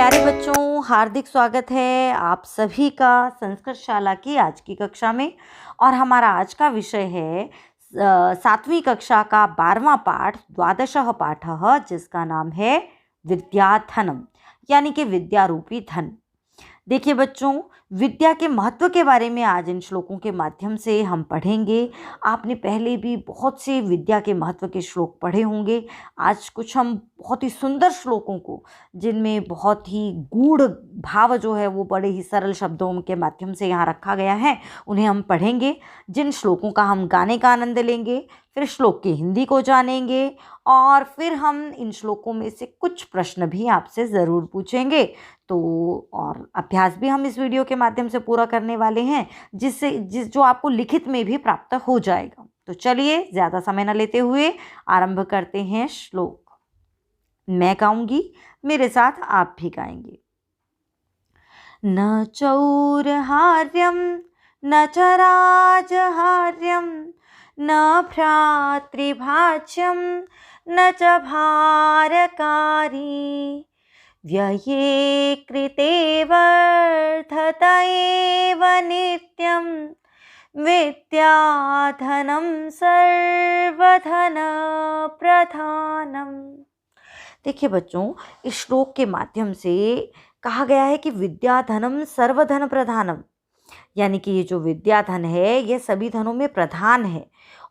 प्यारे बच्चों, हार्दिक स्वागत है आप सभी का संस्कृत शाला की आज की कक्षा में। और हमारा आज का विषय है 7वीं कक्षा का 12वां पाठ द्वादशः पाठः, जिसका नाम है विद्याधनम, यानी कि विद्या रूपी धन। देखिए बच्चों, विद्या के महत्व के बारे में आज इन श्लोकों के माध्यम से हम पढ़ेंगे। आपने पहले भी बहुत से विद्या के महत्व के श्लोक पढ़े होंगे। आज कुछ हम बहुत ही सुंदर श्लोकों को, जिनमें बहुत ही गूढ़ भाव जो है वो बड़े ही सरल शब्दों के माध्यम से यहाँ रखा गया है, उन्हें हम पढ़ेंगे। जिन श्लोकों का हम गाने का आनंद लेंगे, फिर श्लोक की हिंदी को जानेंगे और फिर हम इन श्लोकों में से कुछ प्रश्न भी आपसे ज़रूर पूछेंगे। तो और अभ्यास भी हम इस वीडियो के माध्यम से पूरा करने वाले हैं, जो आपको लिखित में भी प्राप्त हो जाएगा। तो चलिए ज़्यादा समय न लेते हुए आरंभ करते हैं श्लोक। मैं गाऊंगी, मेरे साथ आप भी गाएंगे। न चौरहार्यम न च राजहार्यम न भ्रातृभाज्यम न च भारकारी व्यये कृते वर्धत एव नित्यं विद्याधनं सर्वधन प्रधानम। देखिए बच्चों, इस श्लोक के माध्यम से कहा गया है कि विद्याधनम सर्वधन प्रधानम, यानी कि ये जो विद्याधन है ये सभी धनों में प्रधान है।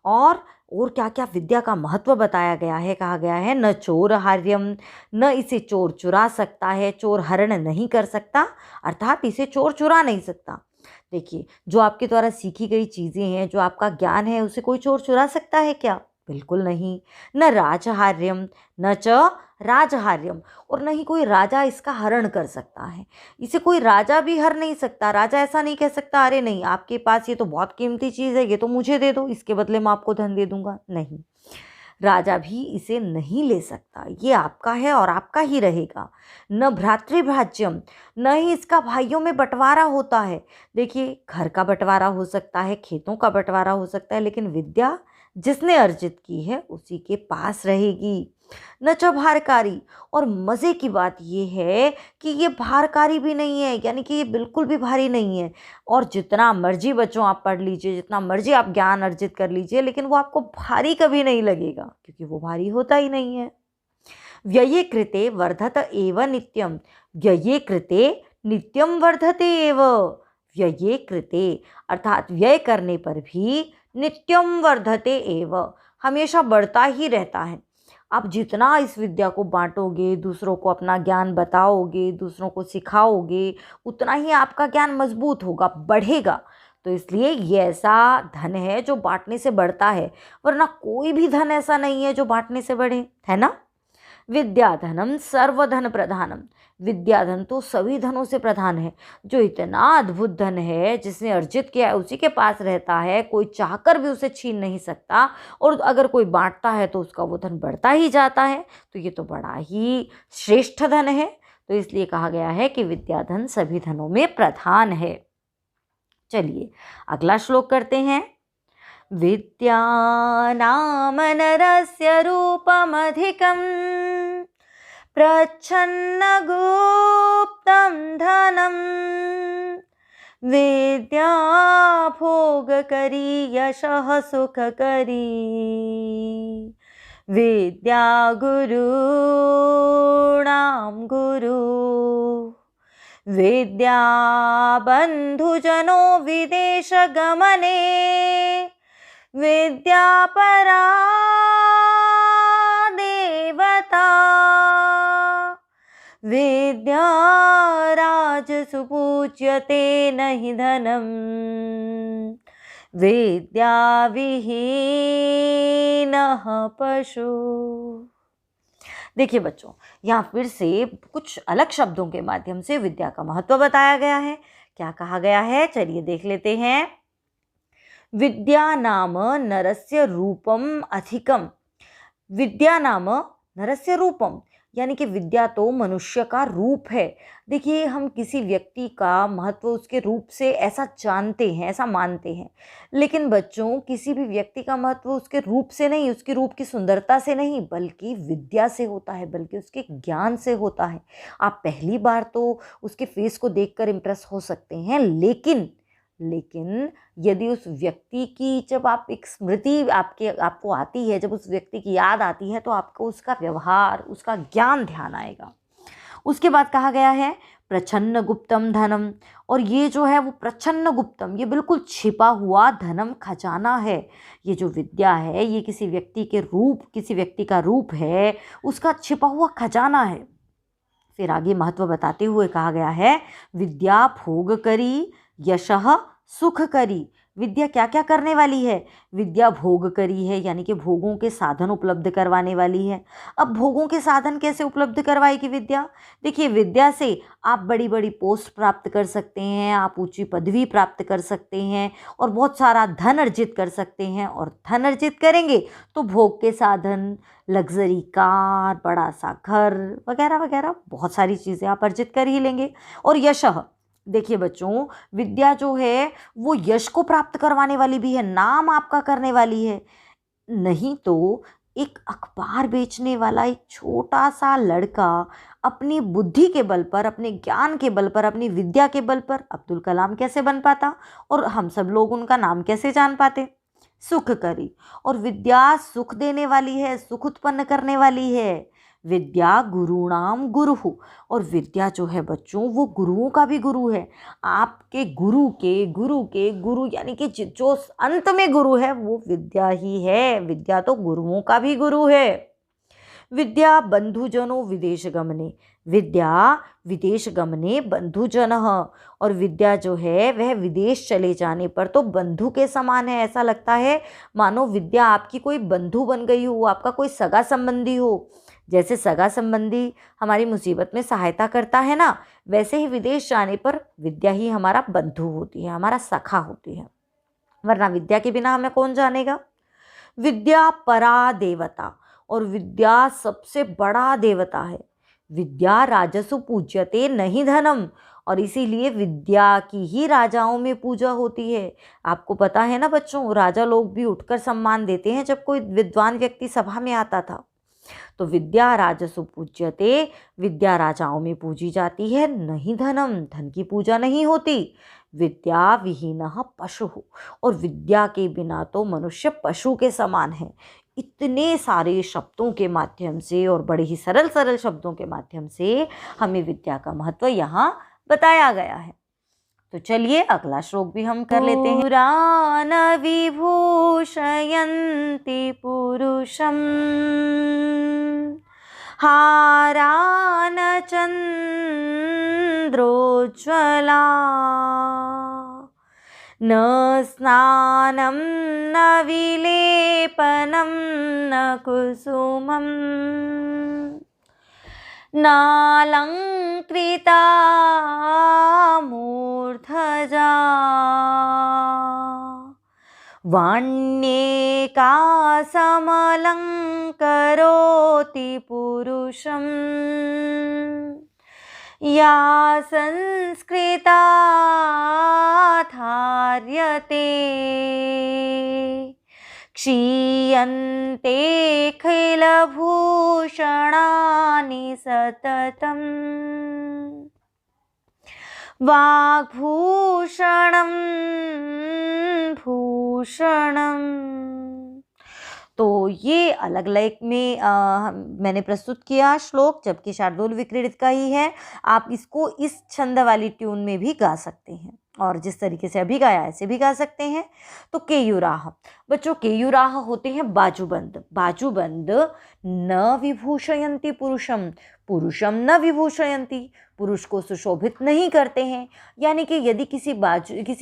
और क्या क्या विद्या का महत्व बताया गया है। कहा गया है न चोर हार्यम, न इसे चोर चुरा सकता है, चोर हरण नहीं कर सकता, अर्थात इसे चोर चुरा नहीं सकता। देखिए, जो आपके द्वारा सीखी गई चीज़ें हैं, जो आपका ज्ञान है, उसे कोई चोर चुरा सकता है क्या? बिल्कुल नहीं। न राजहार्यम न च राजहार्यम, और नहीं कोई राजा इसका हरण कर सकता है। इसे कोई राजा भी हर नहीं सकता। राजा ऐसा नहीं कह सकता अरे नहीं, आपके पास ये तो बहुत कीमती चीज़ है, ये तो मुझे दे दो, इसके बदले मैं आपको धन दे दूंगा। नहीं, राजा भी इसे नहीं ले सकता। ये आपका है और आपका ही रहेगा। न भ्रातृभाज्यम, न ही इसका भाइयों में बंटवारा होता है। देखिए, घर का बंटवारा हो सकता है, खेतों का बंटवारा हो सकता है, लेकिन विद्या जिसने अर्जित की है उसी के पास रहेगी। न च भारकारी, और मज़े की बात ये है कि ये भारकारी भी नहीं है, यानी कि ये बिल्कुल भी भारी नहीं है। और जितना मर्जी बच्चों आप पढ़ लीजिए, जितना मर्जी आप ज्ञान अर्जित कर लीजिए, लेकिन वो आपको भारी कभी नहीं लगेगा, क्योंकि वो भारी होता ही नहीं है। व्यये कृते वर्धत एव नित्यम, व्यये कृते नित्यम वर्धते एव। व्यये कृते अर्थात व्यय करने पर भी नित्यम वर्धते एव, हमेशा बढ़ता ही रहता है। आप जितना इस विद्या को बांटोगे, दूसरों को अपना ज्ञान बताओगे, दूसरों को सिखाओगे, उतना ही आपका ज्ञान मजबूत होगा, बढ़ेगा। तो इसलिए ये ऐसा धन है जो बांटने से बढ़ता है, वरना कोई भी धन ऐसा नहीं है जो बांटने से बढ़े, है ना। विद्याधनम सर्वधन प्रधानम, विद्याधन तो सभी धनों से प्रधान है। जो इतना अद्भुत धन है, जिसने अर्जित किया है उसी के पास रहता है, कोई चाहकर भी उसे छीन नहीं सकता। और अगर कोई बांटता है तो उसका वो धन बढ़ता ही जाता है। तो ये तो बड़ा ही श्रेष्ठ धन है। तो इसलिए कहा गया है कि विद्याधन सभी धनों में प्रधान है। चलिए अगला श्लोक करते हैं। विद्यानाम नरस्य रूपमधिकम् प्रच्छन्न गुप्तं धनं विद्या भोगकरी यशः सुखकरी विद्या गुरूणां गुरु विद्या बन्धुजनो विदेशगमने विद्या परा देवता विद्या राजसु पूज्यते नहि धनम विद्या विहीनः पशु। देखिए बच्चों, यहाँ फिर से कुछ अलग शब्दों के माध्यम से विद्या का महत्व बताया गया है। क्या कहा गया है, चलिए देख लेते हैं। विद्या नाम नरस्य रूपम अधिकम, विद्या नाम नरस्य रूपम, यानी कि विद्या तो मनुष्य का रूप है। देखिए, हम किसी व्यक्ति का महत्व उसके रूप से ऐसा जानते हैं, ऐसा मानते हैं, लेकिन बच्चों किसी भी व्यक्ति का महत्व उसके रूप से नहीं, उसके रूप की सुंदरता से नहीं, बल्कि विद्या से होता है, बल्कि उसके ज्ञान से होता है। आप पहली बार तो उसके फेस को देखकर इम्प्रेस हो सकते हैं, लेकिन यदि उस व्यक्ति की जब आप एक स्मृति आपको आती है, जब उस व्यक्ति की याद आती है, तो आपको उसका व्यवहार, उसका ज्ञान ध्यान आएगा। उसके बाद कहा गया है प्रछन्न गुप्तम धनम, और ये जो है वो प्रछन्न गुप्तम, ये बिल्कुल छिपा हुआ धनम, खजाना है। ये जो विद्या है ये किसी व्यक्ति का रूप है, उसका छिपा हुआ खजाना है। फिर आगे महत्व बताते हुए कहा गया है विद्या भोग करी यशः सुख करी। विद्या क्या क्या करने वाली है? विद्या भोग करी है, यानी कि भोगों के साधन उपलब्ध करवाने वाली है। अब भोगों के साधन कैसे उपलब्ध करवाएगी विद्या? देखिए, विद्या से आप बड़ी बड़ी पोस्ट प्राप्त कर सकते हैं, आप ऊंची पदवी प्राप्त कर सकते हैं और बहुत सारा धन अर्जित कर सकते हैं। और धन अर्जित करेंगे तो भोग के साधन, लग्जरी कार, बड़ा सा घर वगैरह वगैरह बहुत सारी चीज़ें आप अर्जित कर ही लेंगे। और यशः, देखिए बच्चों, विद्या जो है वो यश को प्राप्त करवाने वाली भी है, नाम आपका करने वाली है। नहीं तो एक अखबार बेचने वाला एक छोटा सा लड़का अपनी बुद्धि के बल पर, अपने ज्ञान के बल पर, अपनी विद्या के बल पर अब्दुल कलाम कैसे बन पाता, और हम सब लोग उनका नाम कैसे जान पाते? सुख करी। और विद्या सुख देने वाली है, सुख उत्पन्न करने वाली है। विद्या गुरुणाम गुरु, और विद्या जो है बच्चों वो गुरुओं का भी गुरु है। आपके गुरु के गुरु यानी कि जो अंत में गुरु है वो विद्या ही है। विद्या तो गुरुओं का भी गुरु है। विद्या बंधुजनो विदेश गमने, विद्या विदेश गमने बंधुजनः, और विद्या जो है वह विदेश चले जाने पर तो बंधु के समान है। ऐसा लगता है मानो विद्या आपकी कोई बंधु बन गई हो, आपका कोई सगा संबंधी हो। जैसे सगा संबंधी हमारी मुसीबत में सहायता करता है ना, वैसे ही विदेश जाने पर विद्या ही हमारा बंधु होती है, हमारा सखा होती है। वरना विद्या के बिना हमें कौन जानेगा। विद्या परा देवता, और विद्या सबसे बड़ा देवता है। विद्या राजसु पूज्यते नहीं धनम, और इसीलिए विद्या की ही राजाओं में पूजा होती है। आपको पता है ना बच्चों, राजा लोग भी उठकर सम्मान देते हैं जब कोई विद्वान व्यक्ति सभा में आता था। तो विद्या राजसु पूज्यते, विद्या राजाओं में पूजी जाती है, नहीं धनम, धन की पूजा नहीं होती। विद्या विहीनः पशु, और विद्या के बिना तो मनुष्य पशु के समान है। इतने सारे शब्दों के माध्यम से और बड़े ही सरल सरल शब्दों के माध्यम से हमें विद्या का महत्व यहाँ बताया गया है। तो चलिए अगला श्लोक भी हम कर लेते हैं। पुराण विभूषयन्ति पुरुषम् हारान चन्द्रोज्ज्वला, न स्नानं न विलेपनं न कुसुमम् नालङ्कृता मूर्धजा, वाण्येका समलङ्करोति पुरुषम् या संस्कृता धार्यते, क्षीयन्ते खिलभूषणानि सततम्, वाग्भूषणं भूषणम्। तो ये अलग अलग में मैंने प्रस्तुत किया श्लोक, जबकि शार्दूल विक्रीडित का ही है। आप इसको इस छंद वाली ट्यून में भी गा सकते हैं, और जिस तरीके से अभी गाया ऐसे भी गा सकते हैं। तो केयूराह, बच्चों केयूराह होते हैं बाजूबंद। बाजूबंद न विभूषयन्ति पुरुषम, पुरुषम न विभूषयन्ति, पुरुष को सुशोभित नहीं करते हैं। यानी कि यदि किसी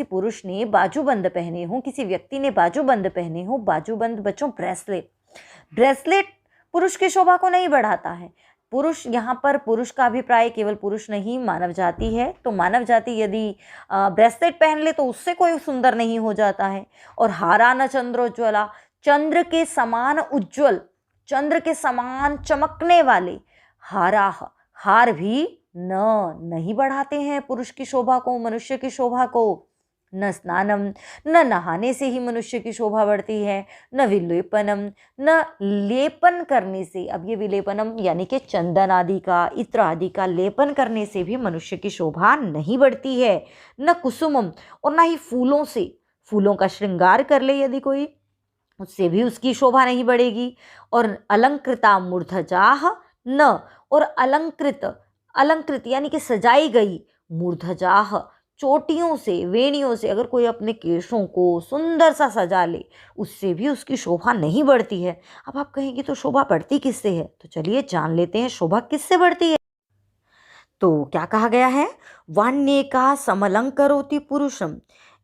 पुरुष ने बाजूबंद पहने हो, किसी व्यक्ति ने बाजूबंद पहने हो, बाजूबंद बच्चों ब्रेसलेट पुरुष की शोभा को नहीं बढ़ाता है। पुरुष, यहाँ पर पुरुष का अभिप्राय केवल पुरुष नहीं, मानव जाति है। तो मानव जाति यदि ब्रेसलेट पहन ले तो उससे कोई सुंदर नहीं हो जाता है। और हारा न चंद्रोज्ज्वला, चंद्र के समान उज्ज्वल, चंद्र के समान चमकने वाले हाराः, हार भी नहीं बढ़ाते हैं पुरुष की शोभा को, मनुष्य की शोभा को। न स्नानम, न नहाने से ही मनुष्य की शोभा बढ़ती है, न विलेपनम, न लेपन करने से। अब ये विलेपनम यानी कि चंदन आदि का, इत्र आदि का लेपन करने से भी मनुष्य की शोभा नहीं बढ़ती है। न कुसुमम, और ना ही फूलों से, फूलों का श्रृंगार कर ले यदि कोई, उससे भी उसकी शोभा नहीं बढ़ेगी। और अलंकृता मूर्धजाह न, और अलंकृत, अलंकृत यानी कि सजाई गई, मूर्धजाह चोटियों से, वेणियों से, अगर कोई अपने केशों को सुंदर सा सजा ले, उससे भी उसकी शोभा नहीं बढ़ती है। अब आप कहेंगे तो शोभा बढ़ती किससे है, तो चलिए जान लेते हैं शोभा किससे बढ़ती है। तो क्या कहा गया है, वाण्येका समलंकरोति पुरुषम,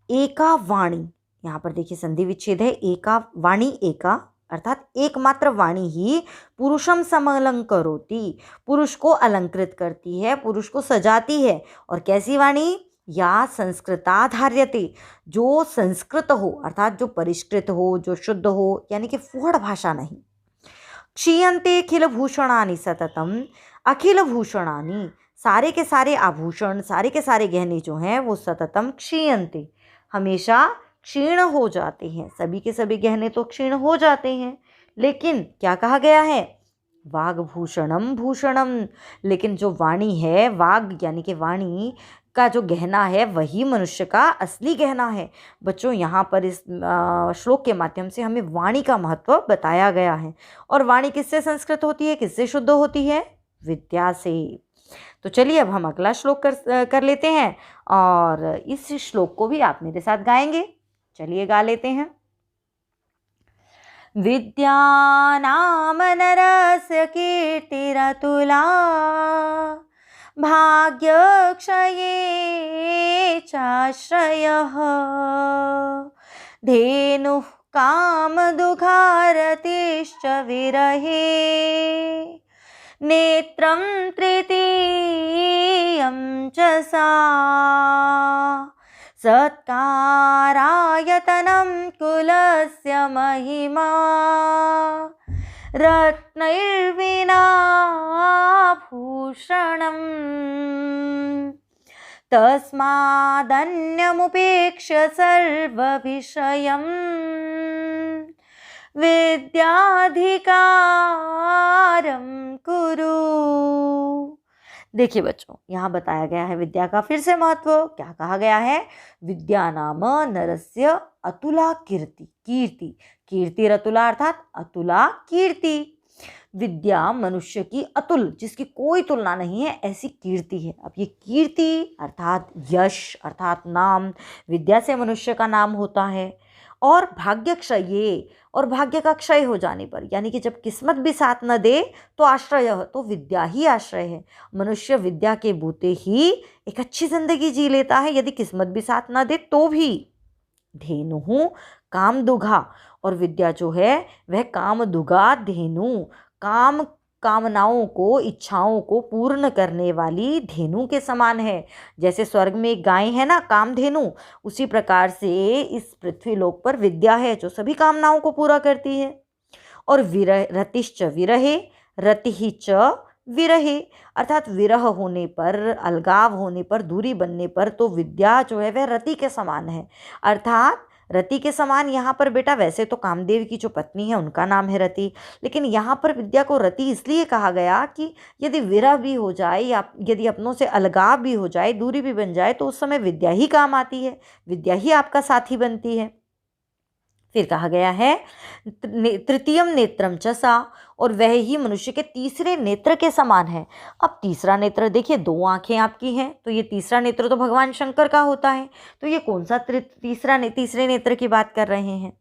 एका वाणी, यहाँ पर देखिए संधि विच्छेद है, एका वाणी, एका अर्थात एकमात्र वाणी ही पुरुषम समलंकरोति, पुरुष को अलंकृत करती है, पुरुष को सजाती है। और कैसी वाणी, या संस्कृताधार्यते, जो संस्कृत हो अर्थात जो परिष्कृत हो, जो शुद्ध हो, यानी कि फुहड़ भाषा नहीं। क्षीयन्ते अखिल भूषणानि सततम, अखिल भूषणानि, सारे के सारे आभूषण, सारे के सारे गहने जो हैं वो सततम क्षीयन्ते, हमेशा क्षीण हो जाते हैं। सभी के सभी गहने तो क्षीण हो जाते हैं, लेकिन क्या कहा गया है, वाग्भूषणम भूषणम, लेकिन जो वाणी है, वाग यानी कि वाणी का जो गहना है वही मनुष्य का असली गहना है। बच्चों यहाँ पर इस श्लोक के माध्यम से हमें वाणी का महत्व बताया गया है। और वाणी किससे संस्कृत होती है, किससे शुद्ध होती है, विद्या से। तो चलिए अब हम अगला श्लोक कर लेते हैं, और इस श्लोक को भी आप मेरे साथ गाएंगे। चलिए गा लेते हैं। विद्यानाम नरस्य कीर्तिरतुला, भाग्यक्षये चाश्रयः, धेनुः कामदुघारतिश्च विरहे, नेत्रं तृतीयं च सा, सत्कारायतनं कुलस्य महिमा, रत्नैर्विना भूषणम्, तस्मादन्यमुपेक्ष्य सर्वविषयम्, विद्याधिकारं कुरु। देखिए बच्चों, यहाँ बताया गया है विद्या का फिर से महत्व। क्या कहा गया है, विद्या नाम नरस्य अतुला कीर्ति, कीर्ति, कीर्तिरतुला अर्थात अतुला कीर्ति। विद्या मनुष्य की अतुल, जिसकी कोई तुलना नहीं है, ऐसी कीर्ति है। अब ये कीर्ति अर्थात यश अर्थात नाम, विद्या से मनुष्य का नाम होता है। और भाग्य क्षय, और भाग्य का क्षय हो जाने पर, यानी कि जब किस्मत भी साथ न दे तो आश्रय, तो विद्या ही आश्रय है। मनुष्य विद्या के बूते ही एक अच्छी जिंदगी जी लेता है, यदि किस्मत भी साथ न दे तो भी। धेनु कामदुघा, और विद्या जो है वह कामदुघा धेनु, कामनाओं को, इच्छाओं को पूर्ण करने वाली धेनु के समान है। जैसे स्वर्ग में एक गाय है ना, कामधेनु, उसी प्रकार से इस पृथ्वी लोक पर विद्या है जो सभी कामनाओं को पूरा करती है। और रतिश्च विरहे, रति च विरहे, अर्थात विरह होने पर, अलगाव होने पर, दूरी बनने पर तो विद्या जो है वह रति के समान है। अर्थात रति के समान यहाँ पर बेटा, वैसे तो कामदेव की जो पत्नी है उनका नाम है रति, लेकिन यहाँ पर विद्या को रति इसलिए कहा गया कि यदि विरह भी हो जाए या यदि अपनों से अलगाव भी हो जाए, दूरी भी बन जाए, तो उस समय विद्या ही काम आती है, विद्या ही आपका साथी बनती है। फिर कहा गया है तृतीयम नेत्रम च सा, और वह ही मनुष्य के तीसरे नेत्र के समान है। अब तीसरा नेत्र देखिए, दो आंखें आपकी हैं, तो ये तीसरा नेत्र तो भगवान शंकर का होता है, तो ये कौन सा तीसरे नेत्र की बात कर रहे हैं।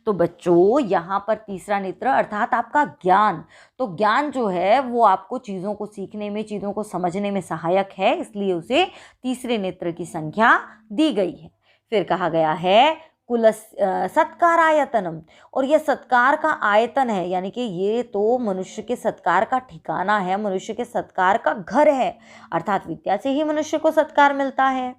तो बच्चों यहाँ पर तीसरा नेत्र अर्थात आपका ज्ञान, तो ज्ञान जो है वो आपको चीज़ों को सीखने में, चीज़ों को समझने में सहायक है, इसलिए उसे तीसरे नेत्र की संख्या दी गई है। फिर कहा गया है कुल सत्कारायतनम, और यह सत्कार का आयतन है, यानी कि ये तो मनुष्य के सत्कार का ठिकाना है, मनुष्य के सत्कार का घर है, अर्थात विद्या से ही मनुष्य को सत्कार मिलता है।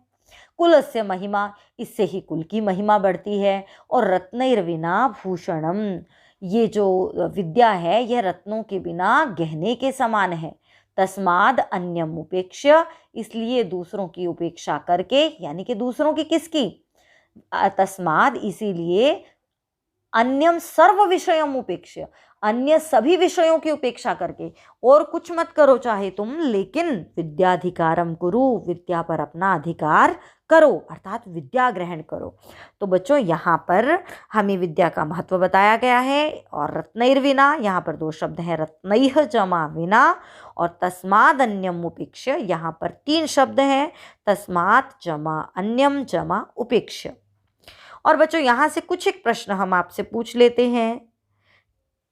कुलस्य महिमा, इससे ही कुल की महिमा बढ़ती है। और रत्नैर्विना भूषणम, ये जो विद्या है यह रत्नों के बिना गहने के समान है। तस्माद अन्यम उपेक्ष्य, इसलिए दूसरों की उपेक्षा करके, यानी कि दूसरों की किसकी, तस्माद इसीलिए, अन्यम सर्व विषयम उपेक्ष्य, अन्य सभी विषयों की उपेक्षा करके, और कुछ मत करो चाहे तुम, लेकिन विद्याधिकारम कुरु, विद्या पर अपना अधिकार करो, अर्थात विद्या ग्रहण करो। तो बच्चों यहाँ पर हमें विद्या का महत्व बताया गया है। और रत्नैर्विना, यहाँ पर दो शब्द हैं, रत्नैः जमा विना और तस्माद अन्यम उपेक्ष्य, यहाँ पर तीन शब्द हैं, तस्मात् जमा अन्यम जमा उपेक्ष्य। और बच्चों यहाँ से कुछ एक प्रश्न हम आपसे पूछ लेते हैं।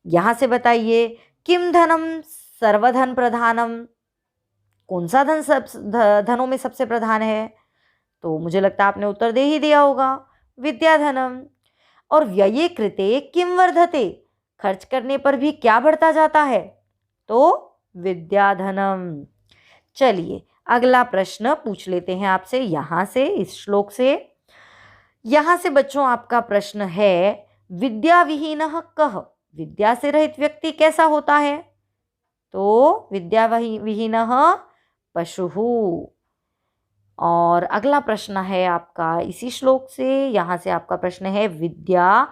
यहाँ से बताइए, किम धनम सर्वधन प्रधानम, कौन सा धन धनों में सबसे प्रधान है? तो मुझे लगता है आपने उत्तर दे ही दिया होगा, विद्याधनम। और व्यये कृते किम वर्धते, खर्च करने पर भी क्या बढ़ता जाता है? तो विद्याधनम। चलिए अगला प्रश्न पूछ लेते हैं आपसे यहाँ से, इस श्लोक से। यहाँ से बच्चों आपका प्रश्न है, विद्या विहीनः कः, विद्या से रहित व्यक्ति कैसा होता है? तो विद्या विहीनः पशुः। और अगला प्रश्न है आपका इसी श्लोक से, यहाँ से आपका प्रश्न है, विद्या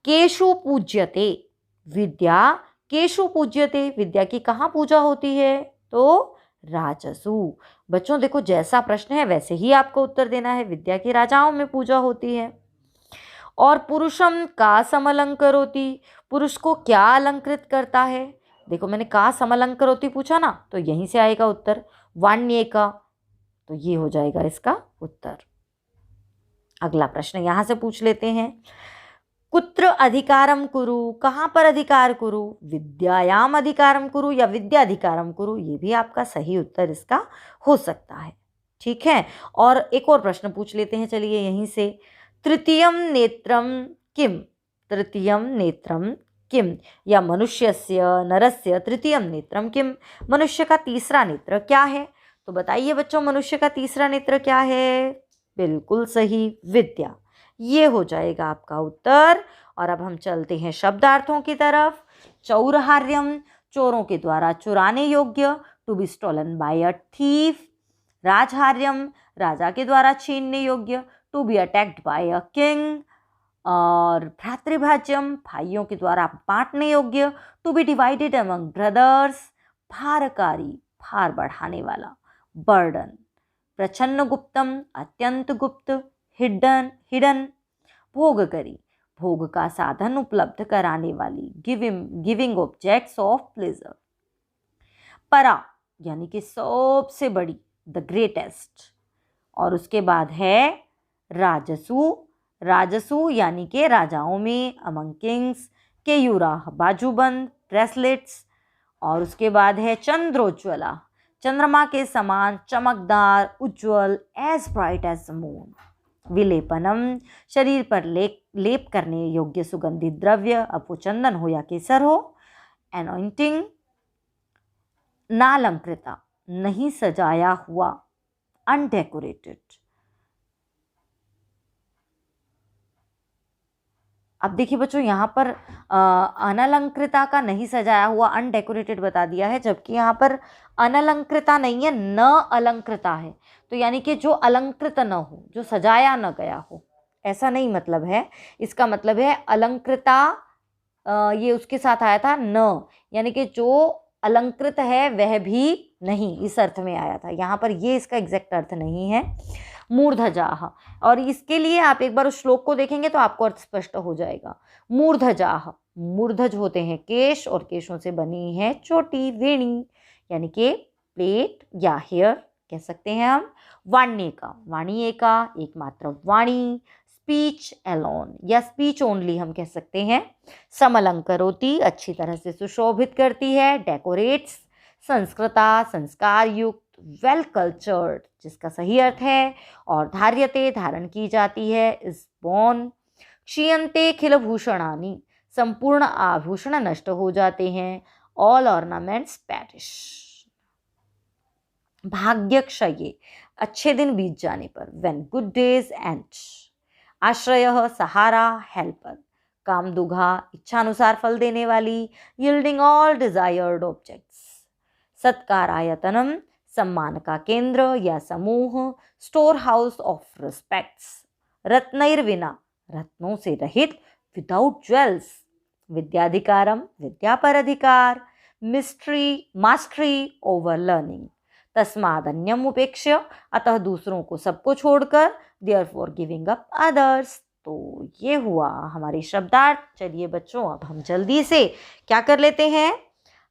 केषु पूज्यते, विद्या केषु पूज्यते, विद्या की कहाँ पूजा होती है? तो राजसु। बच्चों देखो, जैसा प्रश्न है वैसे ही आपको उत्तर देना है, विद्या की राजाओं में पूजा होती है। और पुरुषम का समलंकरोति, पुरुष को क्या अलंकृत करता है? देखो मैंने का समलंकरोति पूछा ना, तो यहीं से आएगा उत्तर, वाण्य का, तो ये हो जाएगा इसका उत्तर। अगला प्रश्न यहाँ से पूछ लेते हैं, कुत्र अधिकारम कुरु, कहाँ पर अधिकार कुरु, विद्यायाम अधिकारम कुरु या विद्याधिकारम कुरु, ये भी आपका सही उत्तर इसका हो सकता है। ठीक है, और एक और प्रश्न पूछ लेते हैं, चलिए यहीं से, तृतीयम नेत्रम किम, तृतीयम नेत्रम किम, या मनुष्यस्य नरस्य तृतीयम नेत्रम किम, मनुष्य का तीसरा नेत्र क्या है? तो बताइए बच्चों, मनुष्य का तीसरा नेत्र क्या है? बिल्कुल सही, विद्या। ये हो जाएगा आपका उत्तर। और अब हम चलते हैं शब्दार्थों की तरफ। चौरहार्यम, चोरों के द्वारा चुराने योग्य, to be stolen by a thief. राजहार्यम, राजा के द्वारा छीनने योग्य, to be attacked by a king. और भ्रातृभाज्यम, भाइयों के द्वारा बांटने योग्य, to be divided among brothers. भारकारी, भार बढ़ाने वाला, बर्डन। प्रछन्न गुप्तम, अत्यंत गुप्त, हिडन हिडन। भोगकरी, भोग का साधन उपलब्ध कराने वाली, गिविंग ऑब्जेक्ट्स ऑफ प्लेजर। परा यानी कि सबसे बड़ी, द ग्रेटेस्ट। और उसके बाद है राजसु, राजसु यानी कि राजाओं में, अमंग किंग्स। केयूरा, बाजूबंद, ब्रेसलेट्स। और उसके बाद है चंद्रोज्ज्वला, चंद्रमा के समान चमकदार, उज्ज्वल, as bright as the moon. विलेपनम, शरीर पर लेप करने योग्य सुगंधित द्रव्य, अब वो चंदन हो या केसर हो। एनॉइंटिंग, नालंकृता, नहीं सजाया हुआ, अनडेकोरेटेड। अब देखिए बच्चों, यहाँ पर अनलंकृता का नहीं सजाया हुआ, अनडेकोरेटेड बता दिया है, जबकि यहाँ पर अनलंकृता नहीं है, न अलंकृता है। तो यानी कि जो अलंकृत न हो, जो सजाया न गया हो, ऐसा नहीं मतलब है। इसका मतलब है अलंकृता, ये उसके साथ आया था न, यानी कि जो अलंकृत है वह भी नहीं, इस अर्थ में आया था। यहाँ पर ये इसका एग्जैक्ट अर्थ नहीं है। मूर्धजाह, और इसके लिए आप एक बार उस श्लोक को देखेंगे तो आपको अर्थ स्पष्ट हो जाएगा। मूर्धजाह, मूर्धज होते हैं केश, और केशों से बनी है चोटी, वेणी, यानी कि प्लेट या हेयर कह सकते हैं हम। वाण्य का, वाणी का, एकमात्र वाणी। स्पीच एलोन या स्पीच ओनली हम कह सकते हैं। समलंकरोति, अच्छी तरह से सुशोभित करती है। डेकोरेट्स, संस्कृता, संस्कार युक्त, वेल कल्चर्ड, जिसका सही अर्थ है। और धार्यते, धारण की जाती है, इज बोर्न। क्षीयन्ते खिलभूषणानि, संपूर्ण आभूषण नष्ट हो जाते हैं। All ornaments parish. भाग्यक्षये, अच्छे दिन बीत जाने पर, व्हेन गुड डेज एंड। आश्रय, सहारा, हेल्पर। कामदुघा, इच्छानुसार फल देने वाली, यील्डिंग ऑल डिजायर्ड ऑब्जेक्ट्स। सत्कारायतनम, सम्मान का केंद्र या समूह, स्टोर हाउस ऑफ रिस्पेक्ट्स। रत्नैर्विना, रत्नों से रहित, विदाउट ज्वेल्स। विद्याधिकारम, विद्या पर अधिकार। Mystery, mastery over learning. तस्मादन्यम उपेक्ष्य, अतः दूसरों को सबको छोड़कर, देयरफॉर गिविंग अप अदर्स। तो ये हुआ हमारे शब्दार्थ। चलिए बच्चों, अब हम जल्दी से क्या कर लेते हैं,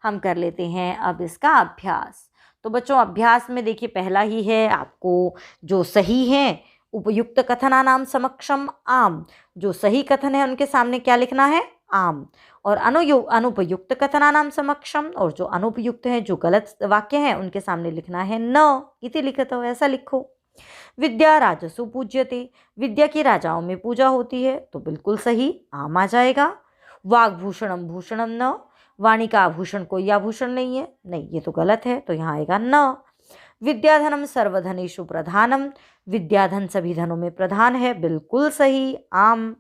हम कर लेते हैं अब इसका अभ्यास। तो बच्चों, अभ्यास में देखिए पहला ही है, आपको जो सही है, उपयुक्त कथनानाम समक्षम आम, जो सही कथन है उनके सामने क्या लिखना है, आम। और अनुपयुक्त कथनानाम समक्षम, और जो अनुपयुक्त है, जो गलत वाक्य है, उनके सामने लिखना है न इति लिखतो, ऐसा लिखो। विद्या राजसु पूज्यते, विद्या की राजाओं में पूजा होती है, तो बिल्कुल सही, आम आ जाएगा। वाग्भूषणम भूषणम न, वाणी का आभूषण कोई आभूषण नहीं है, नहीं ये तो गलत है, तो यहाँ आएगा न। विद्याधनम सर्वधनेषु प्रधानम, विद्याधन सभी धनों में प्रधान है, बिल्कुल सही, आम।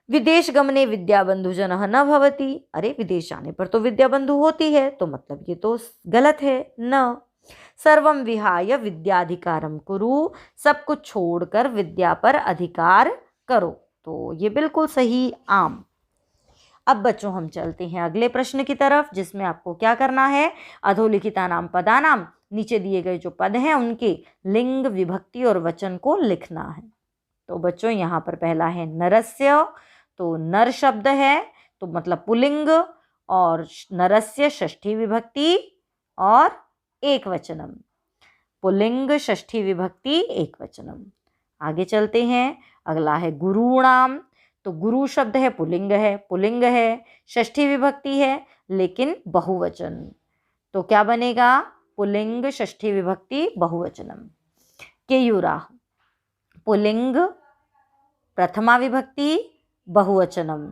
विदेश गमने विद्या बंधुजन न भवति, अरे विदेश जाने पर तो विद्या बंधु होती है, तो मतलब ये तो गलत है, न। सर्वम विहाय विद्याधिकारम कुरु, सब कुछ छोड़कर विद्या पर अधिकार करो, तो ये बिल्कुल सही, आम। अब बच्चों हम चलते हैं अगले प्रश्न की तरफ, जिसमें आपको क्या करना है, अधोलिखिता नाम पदानाम, नीचे दिए गए जो पद हैं उनके लिंग, विभक्ति और वचन को लिखना है। तो बच्चों यहाँ पर पहला है नरस्य, तो नर शब्द है, तो मतलब पुल्लिंग, और नरस्य षष्ठी विभक्ति और एक वचनम, पुल्लिंग षष्ठी विभक्ति एक वचनम। आगे चलते हैं, अगला है गुरुणाम, तो गुरु शब्द है, पुल्लिंग है, षष्ठी विभक्ति है, लेकिन बहुवचन, तो क्या बनेगा, पुल्लिंग षष्ठी विभक्ति बहुवचनम। केयूराह, पुल्लिंग प्रथमा विभक्ति बहुवचनम।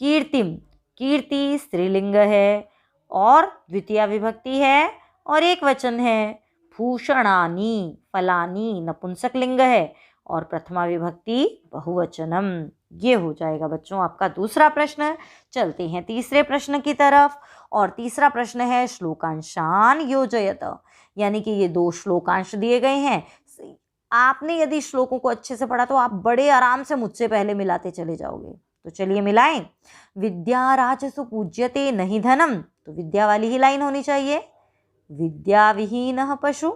कीर्तिम, कीर्ति स्त्रीलिंग है और द्वितीय विभक्ति है और एक वचन है। भूषणानि, फलानी नपुंसक लिंग है और प्रथमा विभक्ति बहुवचनम। ये हो जाएगा बच्चों आपका दूसरा प्रश्न। चलते हैं तीसरे प्रश्न की तरफ, और तीसरा प्रश्न है श्लोकांशान योजयत, यानी कि ये दो श्लोकांश दिए गए हैं। आपने यदि श्लोकों को अच्छे से पढ़ा तो आप बड़े आराम से मुझसे पहले मिलाते चले जाओगे। तो चलिए मिलाएं। विद्या राजसु पूज्यते नहीं धनम, तो विद्या वाली ही लाइन होनी चाहिए। विद्या विहीनः पशु,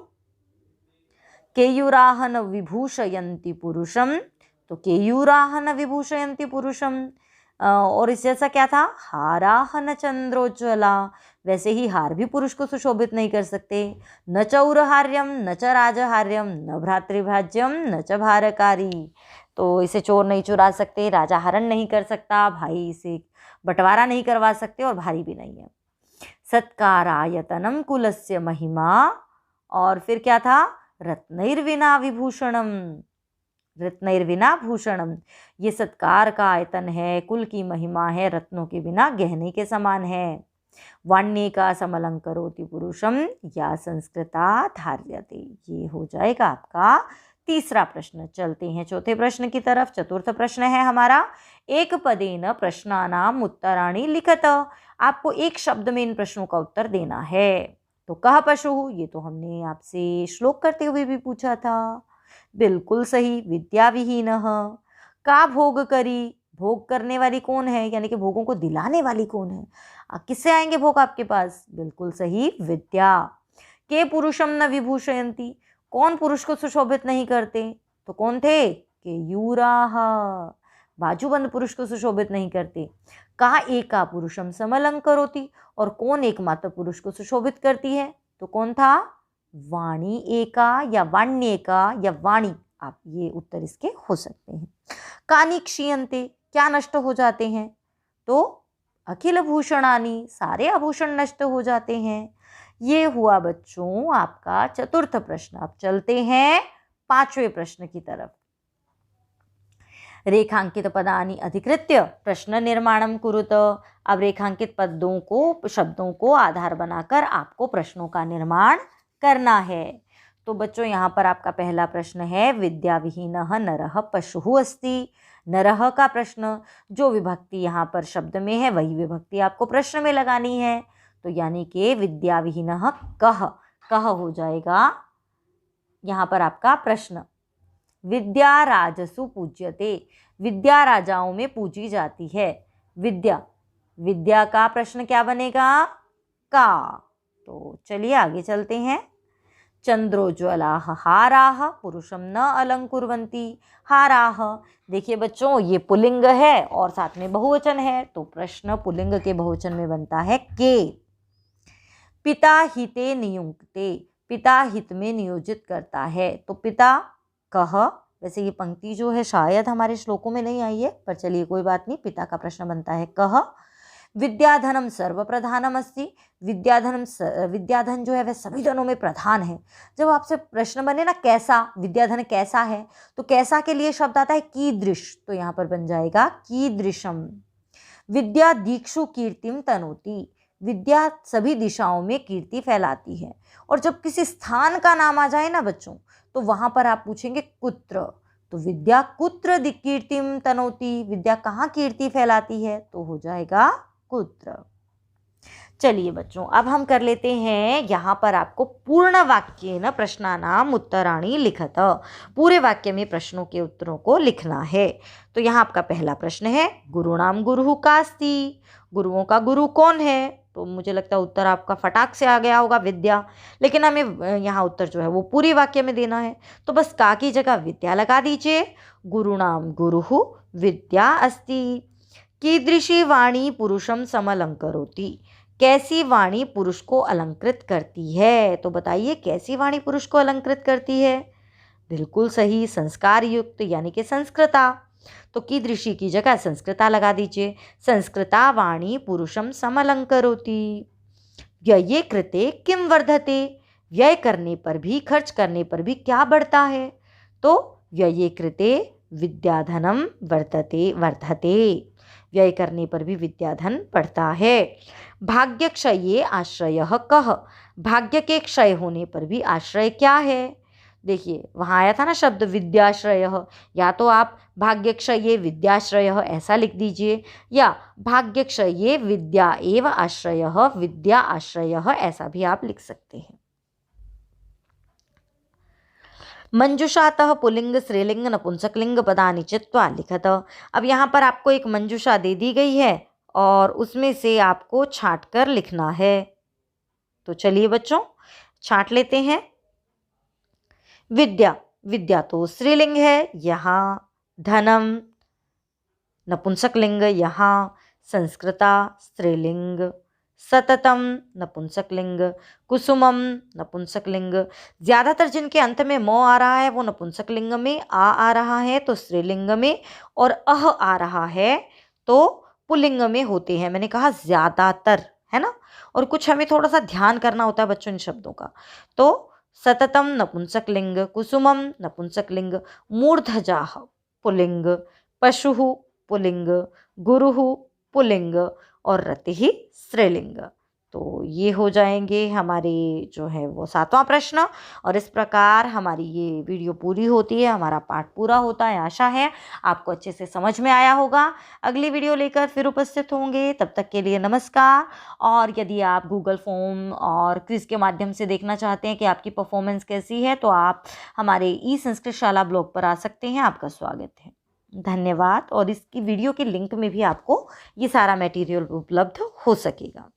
केयूराहन विभूषयन्ति पुरुषम, तो केयूराहन विभूषयन्ति पुरुषम। और इस जैसा क्या था, हाराहन चंद्रोज्ज्वला, वैसे ही हार भी पुरुष को सुशोभित नहीं कर सकते। न चौरहार्यम न च राजहार्यम न भ्रातृभाज्यम न च भारकारी, तो इसे चोर नहीं चुरा सकते, राजा हरण नहीं कर सकता, भाई इसे बंटवारा नहीं करवा सकते और भारी भी नहीं है। सत्कारायतनम कुलस्य महिमा, और फिर क्या था, रत्नैर्विना विभूषणम, रत्नैर्विना भूषणम, ये सत्कार का आयतन है, कुल की महिमा है, रत्नों के बिना गहने के समान है। वाण्ये का समलंकरोति पुरुषम या संस्कृता धार्यते, ये हो जाएगा आपका तीसरा प्रश्न। चलते हैं चौथे प्रश्न की तरफ। चतुर्थ प्रश्न है हमारा, एक पदेन प्रश्नानाम उत्तराणि लिखत, आपको एक शब्द में इन प्रश्नों का उत्तर देना है। तो कह पशु, ये तो हमने आपसे श्लोक करते हुए भी पूछा था, बिल्कुल सही, विद्या विहीनः। का भोग करी, भोग करने वाली कौन है, यानी कि भोगों को दिलाने वाली कौन है, किससे आएंगे भोग आपके पास, बिल्कुल सही, विद्या। के पुरुषम न विभूषयन्ति, कौन पुरुष को सुशोभित नहीं करते, तो कौन थे, केयूराः, बाजूबंद पुरुष को सुशोभित नहीं करते। कहा एका पुरुषम समलंकरोति, और कौन एकमात्र पुरुष को सुशोभित करती है, तो कौन था, वाणी एका या वाण्येका या वाणी, आप ये उत्तर इसके हो सकते हैं। कानि क्षीयन्ते, क्या नष्ट हो जाते हैं, तो अखिल भूषणानि, सारे आभूषण नष्ट हो जाते हैं। ये हुआ बच्चों आपका चतुर्थ प्रश्न। अब चलते हैं पांचवें प्रश्न की तरफ। रेखांकित पदानि अधिकृत्य प्रश्न निर्माणम कुरुत, अब रेखांकित पदों को, शब्दों को आधार बनाकर आपको प्रश्नों का निर्माण करना है। तो बच्चों यहाँ पर आपका पहला प्रश्न है, विद्या विहीनः नरः पशुः अस्ति। नरः का प्रश्न, जो विभक्ति यहाँ पर शब्द में है वही विभक्ति आपको प्रश्न में लगानी है। तो यानी कि विद्याविहीनः कः, कः हो जाएगा यहाँ पर आपका प्रश्न। विद्या राजसु पूज्यते, विद्या राजाओं में पूजी जाती है। विद्या, विद्या का प्रश्न क्या बनेगा? का। तो चलिए आगे चलते हैं। चंद्रोज्ज्वलाः हाराः पुरुषं न अलंकुर्वन्ति। हाराः, देखिए बच्चों ये पुल्लिंग है और साथ में बहुवचन है, तो प्रश्न पुल्लिंग के बहुवचन में बनता है के। पिता हिते नियुक्ते, पिता हित में नियोजित करता है, तो पिता कह। वैसे ये पंक्ति जो है शायद हमारे श्लोकों में नहीं आई है, पर चलिए कोई बात नहीं, पिता का प्रश्न बनता है कह। विद्याधनम सर्वप्रधानम अस्ति, विद्याधन जो है वह सभी धनों में प्रधान है। जब आपसे प्रश्न बने ना कैसा, विद्याधन कैसा है, तो कैसा के लिए शब्द आता है कीदृश, तो यहाँ पर बन जाएगा कीदृशम। विद्या दीक्षु कीर्तिम तनोति, विद्या सभी दिशाओं में कीर्ति फैलाती है। और जब किसी स्थान का नाम आ जाए ना बच्चों, तो वहां पर आप पूछेंगे कुत्र, तो विद्या कुत्र कीर्तिम तनोति, विद्या कहाँ कीर्ति फैलाती है, तो हो जाएगा कुत्र। चलिए बच्चों अब हम कर लेते हैं यहाँ पर आपको पूर्ण वाक्येन प्रश्नानाम उत्तराणि लिखत, पूरे वाक्य में प्रश्नों के उत्तरों को लिखना है। तो यहाँ आपका पहला प्रश्न है गुरुणाम गुरुः कास्ति, गुरुओं का गुरु कौन है, तो मुझे लगता है उत्तर आपका फटाक से आ गया होगा विद्या, लेकिन हमें यहाँ उत्तर जो है वो पूरे वाक्य में देना है, तो बस का की जगह विद्या लगा दीजिए। गुरुणाम गुरुः विद्या अस्ति। कीदृशी वाणी पुरुषम समलंकरोति, कैसी वाणी पुरुष को अलंकृत करती है, तो बताइए कैसी वाणी पुरुष को अलंकृत करती है? बिल्कुल सही, संस्कार युक्त यानी कि संस्कृता। तो कीदृशी की जगह संस्कृता लगा दीजिए। संस्कृता वाणी पुरुषम समलंकरोति। व्यये कृते किम वर्धते, व्यय करने पर भी, खर्च करने पर भी क्या बढ़ता है, तो व्यये कृते विद्याधनम वर्धते, व्यय करने पर भी विद्याधन बढ़ता है। भाग्य क्षये आश्रयः कः, भाग्य के क्षय होने पर भी आश्रय क्या है? देखिए वहाँ आया था ना शब्द विद्याश्रयः, या तो आप भाग्य क्षये विद्याश्रयः ऐसा लिख दीजिए, या भाग्य क्षये विद्या एव आश्रयः, विद्या आश्रयः ऐसा भी आप लिख सकते हैं। मंजुषातः पुल्लिंग स्त्रीलिंग नपुंसकलिंग पदानि चित्वा लिखत। अब यहाँ पर आपको एक मंजुषा दे दी गई है और उसमें से आपको छांट कर लिखना है। तो चलिए बच्चों छांट लेते हैं। विद्या, विद्या तो स्त्रीलिंग है यहाँ, धनम नपुंसकलिंग यहाँ, संस्कृता स्त्रीलिंग, सततम नपुंसकलिंग, कुसुमम नपुंसकलिंग। ज़्यादातर जिनके अंत में म आ रहा है वो नपुंसकलिंग में आ रहा है तो स्त्रीलिंग में, और अह आ रहा है तो पुल्लिंग में होते हैं। मैंने कहा ज़्यादातर, है ना, और कुछ हमें थोड़ा सा ध्यान करना होता है बच्चों इन शब्दों का। तो सततम नपुंसकलिंग, कुसुमम नपुंसकलिंग, मूर्धजाः पुल्लिंग, पशुः पुल्लिंग, गुरुः पुल्लिंग और रतिः स्त्रीलिंग। तो ये हो जाएंगे हमारे जो है वो 7वां प्रश्न। और इस प्रकार हमारी ये वीडियो पूरी होती है, हमारा पाठ पूरा होता है। आशा है आपको अच्छे से समझ में आया होगा। अगली वीडियो लेकर फिर उपस्थित होंगे, तब तक के लिए नमस्कार। और यदि आप गूगल फॉर्म और क्विज के माध्यम से देखना चाहते हैं कि आपकी परफॉर्मेंस कैसी है, तो आप हमारे ई संस्कृत शाला ब्लॉग पर आ सकते हैं। आपका स्वागत है, धन्यवाद। और इसकी वीडियो के लिंक में भी आपको ये सारा मटेरियल उपलब्ध हो सकेगा।